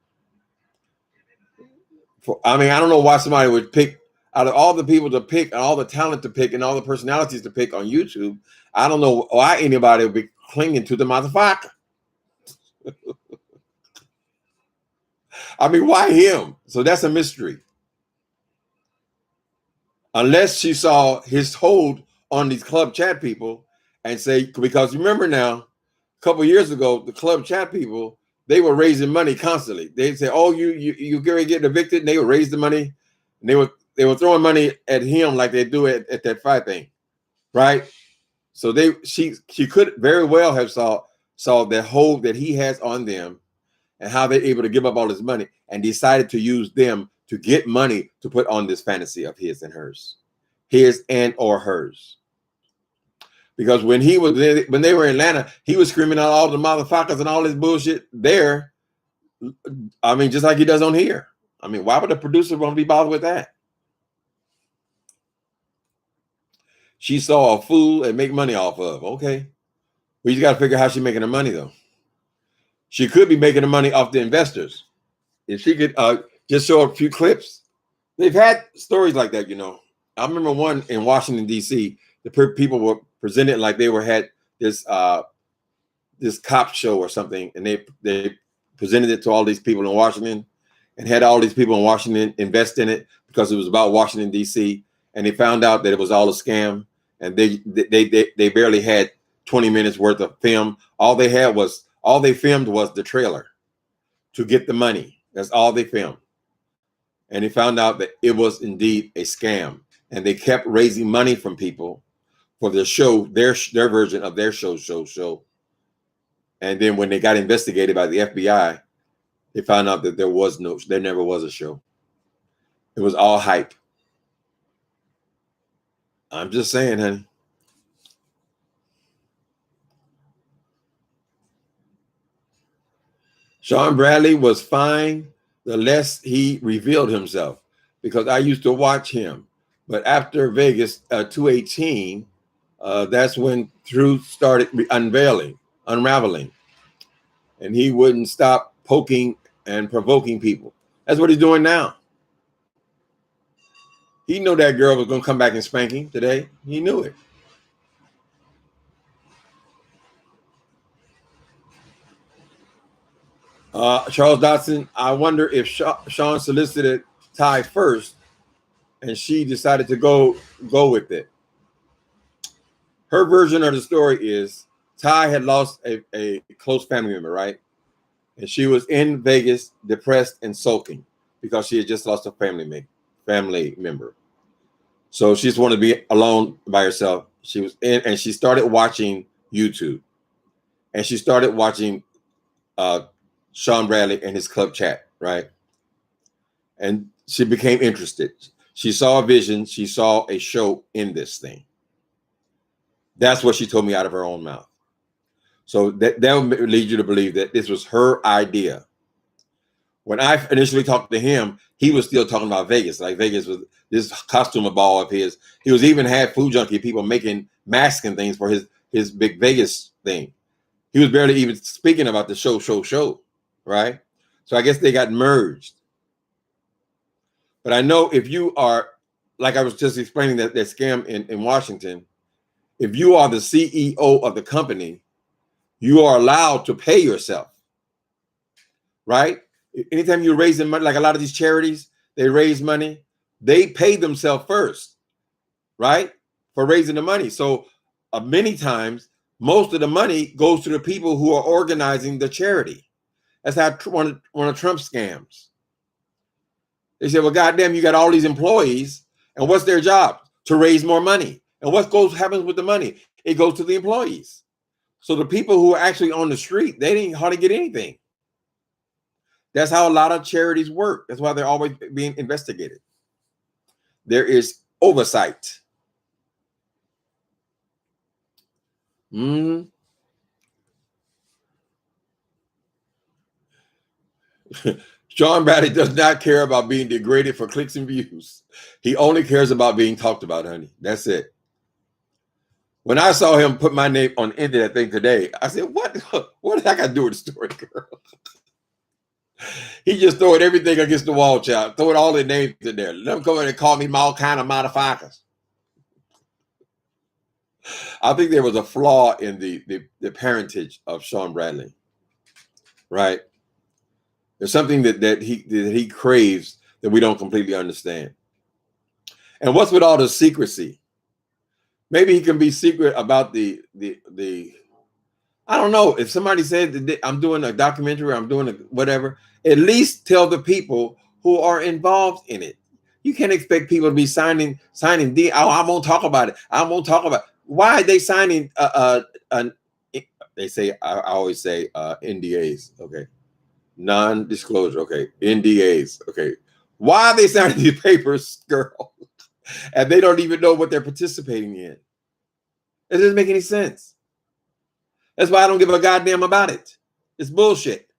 I mean, I don't know why somebody would pick out of all the people to pick and all the talent to pick and all the personalities to pick on YouTube. I don't know why anybody would be clinging to the motherfucker. I mean, why him? So that's a mystery. Unless she saw his hold on these club chat people and say, because remember now, a couple of years ago, the club chat people, they were raising money constantly. They'd say, "Oh, you get evicted," and they would raise the money, and they were throwing money at him like they do at that fight thing, right? So she could very well have saw that hold that he has on them, and how they're able to give up all this money, and decided to use them to get money to put on this fantasy of his and hers, his and or hers. Because when they were in Atlanta, he was screaming out all the motherfuckers and all this bullshit there. I mean, just like he does on here. I mean, why would the producer want to be bothered with that? She saw a fool and make money off of. Okay. Well, you got to figure out how she's making the money, though. She could be making the money off the investors. If she could just show a few clips. They've had stories like that, you know. I remember one in Washington, D.C. The people were presented like they had this cop show or something, and they presented it to all these people in Washington and had all these people in Washington invest in it because it was about Washington, D.C. and they found out that it was all a scam, and they barely had 20 minutes worth of film. All they filmed was the trailer to get the money. That's all they filmed. And they found out that it was indeed a scam, and they kept raising money from people for their show, their version of their show. And then when they got investigated by the FBI, they found out that there never was a show. It was all hype. I'm just saying, honey. Shawn Bradley was fine the less he revealed himself, because I used to watch him. But after Vegas 218, that's when truth started unraveling. And he wouldn't stop poking and provoking people. That's what he's doing now. He knew that girl was going to come back and spank him today. He knew it. Charles Dodson, I wonder if Shawn solicited Ty first and she decided to go with it. Her version of the story is Ty had lost a close family member, right? And she was in Vegas, depressed and sulking because she had just lost a family member. So she just wanted to be alone by herself. She was in, and she started watching YouTube, and she started watching Shawn Bradley and his club chat, right? And she became interested. She saw a vision. She saw a show in this thing. That's what she told me out of her own mouth. So that would lead you to believe that this was her idea. When I initially talked to him, he was still talking about Vegas. Like Vegas was this costume ball of his. He was even had Food Junkie people making masks and things for his big Vegas thing. He was barely even speaking about the show, right? So I guess they got merged. But I know if you are, like I was just explaining that scam in Washington, if you are the CEO of the company, you are allowed to pay yourself, right? Anytime you're raising money, like a lot of these charities, they raise money, they pay themselves first, right? For raising the money. So many times, most of the money goes to the people who are organizing the charity. That's how one of Trump's scams. They said, well, goddamn, you got all these employees, and what's their job? To raise more money. And what happens with the money? It goes to the employees. So the people who are actually on the street, they didn't hardly get anything. That's how a lot of charities work. That's why they're always being investigated. There is oversight. Shawn Bradley does not care about being degraded for clicks and views. He only cares about being talked about, honey. That's it. When I saw him put my name on the end of that thing today, I said, what does that got to do with the story, girl? He just throwing everything against the wall, child. Throwing all their names in there. Let them come in and call me all kind of motherfuckers. I think there was a flaw in the parentage of Shawn Bradley, right? There's something that he craves that we don't completely understand. And what's with all the secrecy? Maybe he can be secret about the I don't know. If somebody said that I'm doing a documentary, I'm doing whatever, at least tell the people who are involved in it. You can't expect people to be signing deal. I won't talk about it. I won't talk about it. Why are they signing they say I always say NDAs, okay. Non-disclosure, okay. NDAs, okay. Why are they signing these papers, girl? And they don't even know what they're participating in. It doesn't make any sense. That's why I don't give a goddamn about it. It's bullshit.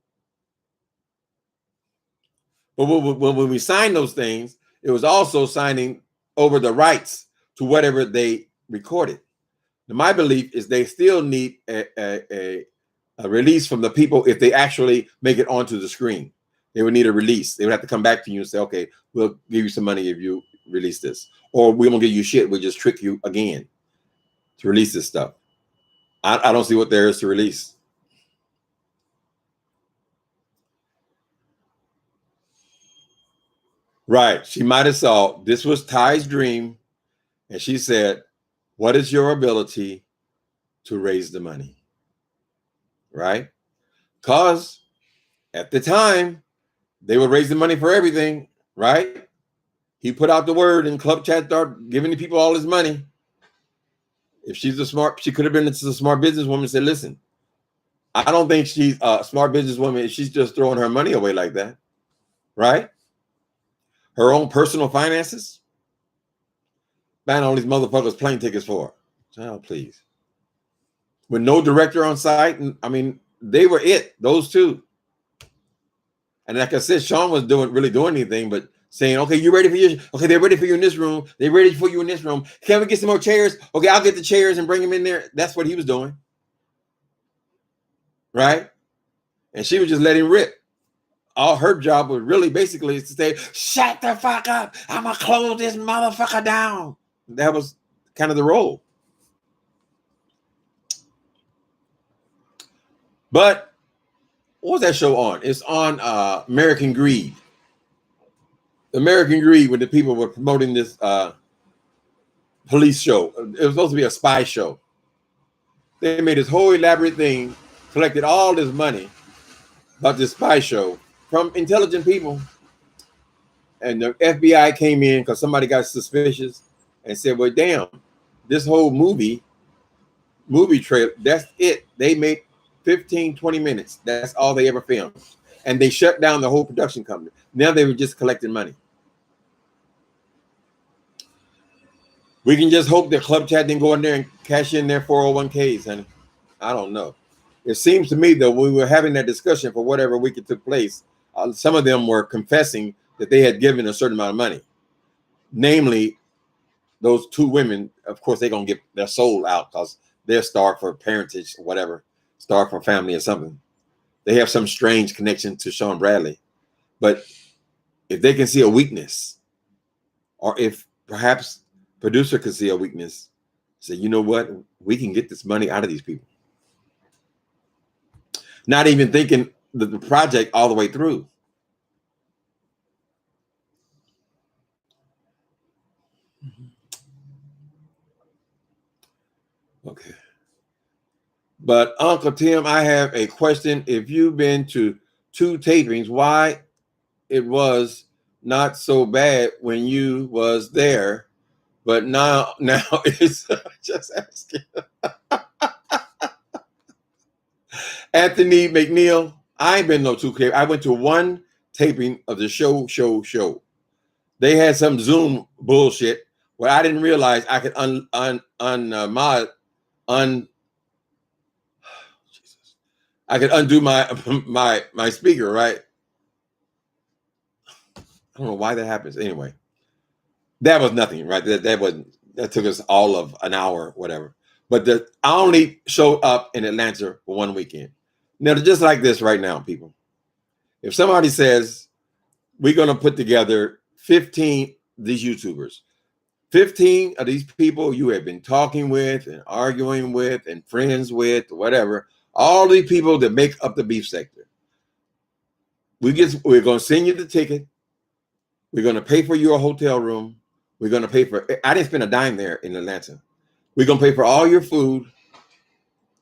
But when we signed those things, it was also signing over the rights to whatever they recorded. Now, my belief is they still need a release from the people if they actually make it onto the screen. They would need a release. They would have to come back to you and say, okay, we'll give you some money if you release this. Or we won't give you shit. We'll just trick you again to release this stuff. I don't see what there is to release. Right. She might have saw this was Ty's dream. And she said, what is your ability to raise the money? Right? Because at the time, they were raising money for everything, right? He put out the word and club chat started giving the people all his money. If she's she could have been a smart businesswoman and said, listen, I don't think she's a smart businesswoman if she's just throwing her money away like that, right? Her own personal finances. Buying all these motherfuckers plane tickets for her. Oh, please. With no director on site. And I mean, they were those two. And like I said, Shawn was really doing anything but saying, okay, you ready for you? Okay, they're ready for you in this room. They're ready for you in this room. Can we get some more chairs? Okay, I'll get the chairs and bring them in there. That's what he was doing. Right? And she was just letting rip. All her job was really basically to say, shut the fuck up. I'm going to close this motherfucker down. That was kind of the role. But what was that show on? It's on American Greed. American Greed, when the people were promoting this police show. It was supposed to be a spy show. They made this whole elaborate thing, collected all this money about this spy show from intelligent people. And the FBI came in because somebody got suspicious and said, well, damn, this whole movie trailer, that's it. They made 15, 20 minutes. That's all they ever filmed. And they shut down the whole production company. Now they were just collecting money. We can just hope that Club Chat didn't go in there and cash in their 401ks, honey. I don't know. It seems to me that when we were having that discussion for whatever week it took place, some of them were confessing that they had given a certain amount of money. Namely, those two women, of course, they're going to get their soul out because they're starved for parentage or whatever, starved for family or something. They have some strange connection to Shawn Bradley. But if they can see a weakness, or if perhaps producer could see a weakness, say, you know what, we can get this money out of these people. Not even thinking the project all the way through. Okay. But Uncle Tim, I have a question. If you've been to 2 tapings, why it was not so bad when you was there, but now it's just asking. Anthony McNeil, I ain't been no 2K. I went to 1 taping of the show. They had some Zoom bullshit where I didn't realize I could I could undo my speaker, right? I don't know why that happens. Anyway, that was nothing, right? That took us all of an hour, whatever. But I only showed up in Atlanta for 1 weekend. Now, just like this right now, people. If somebody says we're going to put together 15 these YouTubers, 15 of these people you have been talking with and arguing with and friends with, whatever, all these people that make up the beef sector. We're going to send you the ticket. We're going to pay for your hotel room. We're going to pay for, I didn't spend a dime there in Atlanta. We're going to pay for all your food.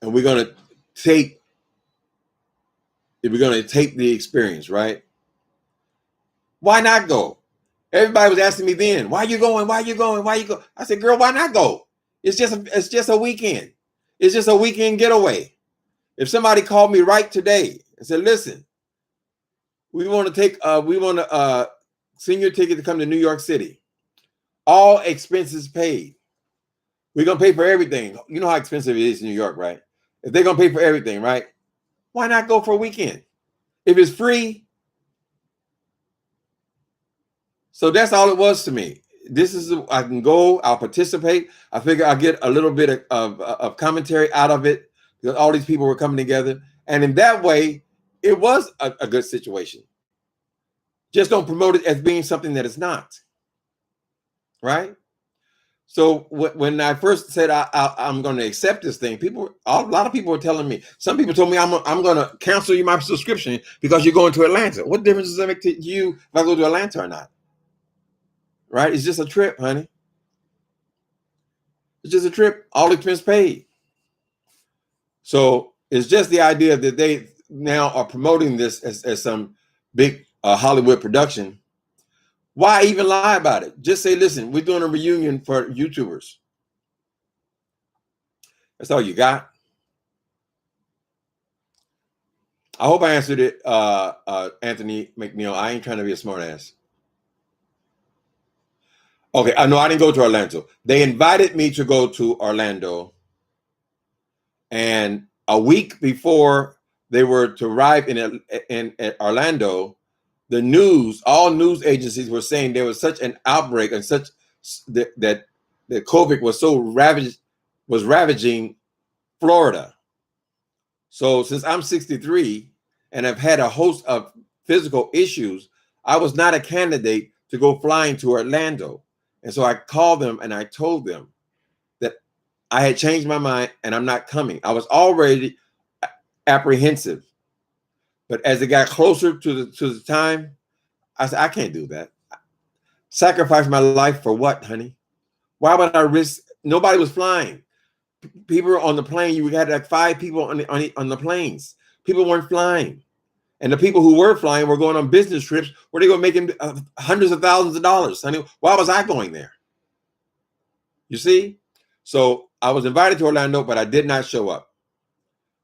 And we're going to tape the experience, right? Why not go? Everybody was asking me then, why you going? Why you going? Why you go? I said, girl, why not go? It's just a weekend. It's just a weekend getaway. If somebody called me right today and said, listen, we want to send your ticket to come to New York City. All expenses paid. We're going to pay for everything. You know how expensive it is in New York, right? If they're going to pay for everything, right? Why not go for a weekend? If it's free. So that's all it was to me. I can go, I'll participate. I figure I'll get a little bit of commentary out of it because all these people were coming together. And in that way, it was a good situation. Just don't promote it as being something that it's not. Right? So when I first said I'm going to accept this thing, a lot of people were telling me. Some people told me I'm going to cancel you my subscription because you're going to Atlanta. What difference does that make to you if I go to Atlanta or not? Right? It's just a trip, honey. It's just a trip, all expense paid. So it's just the idea that they now are promoting this as some big Hollywood production. Why even lie about it? Just say, listen, we're doing a reunion for YouTubers. That's all you got. I hope I answered it, Anthony McNeil. I ain't trying to be a smart ass. Okay, no, I didn't go to Orlando. They invited me to go to Orlando. And a week before they were to arrive in Orlando, the news, all news agencies were saying there was such an outbreak and such that COVID was so ravaging Florida. So since I'm 63 and I've had a host of physical issues, I was not a candidate to go flying to Orlando. And so I called them and I told them that I had changed my mind and I'm not coming. I was already apprehensive. But as it got closer to the time, I said, I can't do that. Sacrifice my life for what, honey? Why would I risk? Nobody was flying. People were on the plane. You had like 5 people on the planes. People weren't flying. And the people who were flying were going on business trips where they were making hundreds of thousands of dollars. Honey, why was I going there? You see? So I was invited to Orlando, but I did not show up.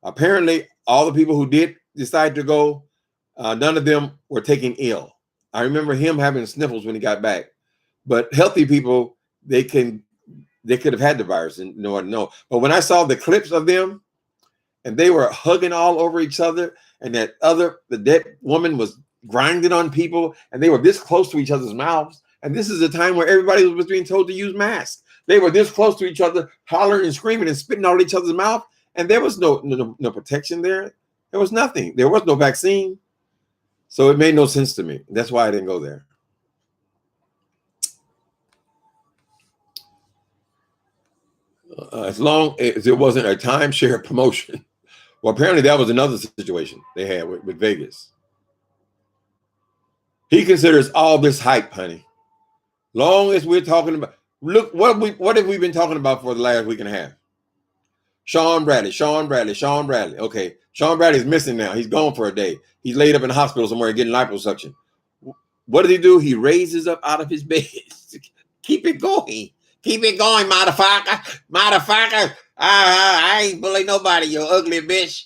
Apparently, all the people who did decide to go, none of them were taken ill. I remember him having sniffles when he got back. But healthy people, they could have had the virus and no one know. But when I saw the clips of them, and they were hugging all over each other, and the dead woman was grinding on people, and they were this close to each other's mouths. And this is a time where everybody was being told to use masks. They were this close to each other, hollering and screaming and spitting all each other's mouth. And there was no protection there. There was nothing. There was no vaccine. So it made no sense to me. That's why I didn't go there. As long as it wasn't a timeshare promotion. Well, apparently that was another situation they had with Vegas. He considers all this hype, honey. Long as we're talking about, look, what have we been talking about for the last week and a half? Shawn Bradley. Okay, Shawn Bradley's missing now. He's gone for a day. He's laid up in the hospital somewhere getting liposuction. What does he do? He raises up out of his bed. Keep it going. Keep it going, motherfucker. Motherfucker. I ain't bullying nobody, you ugly bitch.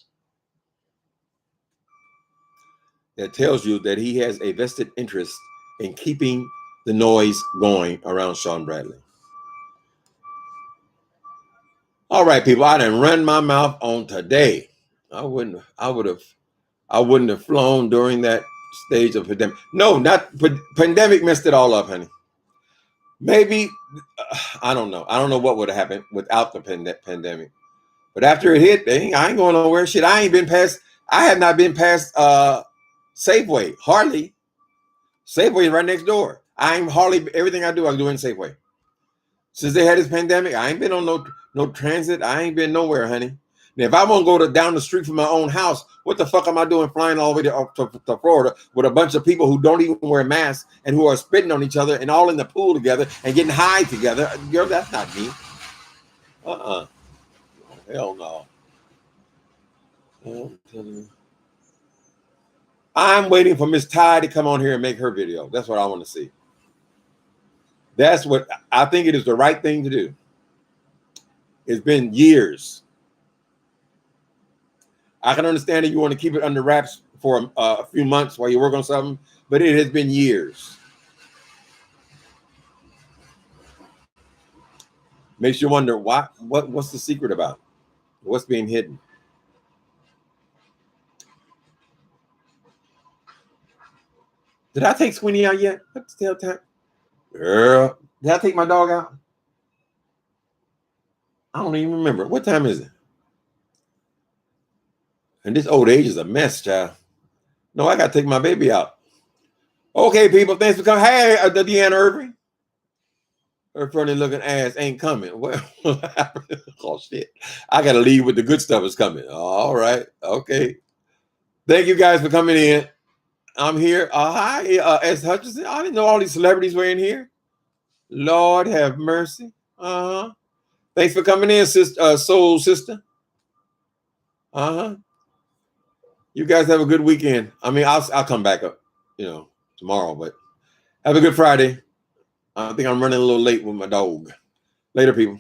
That tells you that he has a vested interest in keeping the noise going around Shawn Bradley. All right, people, I done run my mouth on today. I wouldn't have flown during that stage of pandemic. No, not pandemic messed it all up, honey. Maybe, I don't know. I don't know what would have happened without the pandemic. But after it hit, I ain't going nowhere. Shit, I have not been past Safeway, hardly. Safeway is right next door. Everything I do, I'm doing Safeway. Since they had this pandemic, I ain't been on no transit. I ain't been nowhere, honey. Now, if I want to go down the street from my own house, what the fuck am I doing flying all the way to Florida with a bunch of people who don't even wear masks and who are spitting on each other and all in the pool together and getting high together? Girl, that's not me. Hell no. I'm telling you. I'm waiting for Miss Ty to come on here and make her video. That's what I want to see. That's what I think it is the right thing to do. It's been years. I can understand that you want to keep it under wraps for a few months while you work on something, but it has been years. Makes you wonder what's the secret about? What's being hidden? Did I take Sweeney out yet? What the hell time? Girl, did I take my dog out? I don't even remember. What time is it? And this old age is a mess, child. No, I got to take my baby out. Okay, people, thanks for coming. Hey, the Deanna Irving. Her funny looking ass ain't coming. Well, oh shit. I got to leave with the good stuff is coming. All right. Okay. Thank you guys for coming in. I'm here. Hi, S. Hutchinson. I didn't know all these celebrities were in here. Lord have mercy. Thanks for coming in, sister, soul sister. You guys have a good weekend. I mean, I'll come back up, tomorrow, but have a good Friday. I think I'm running a little late with my dog. Later, people.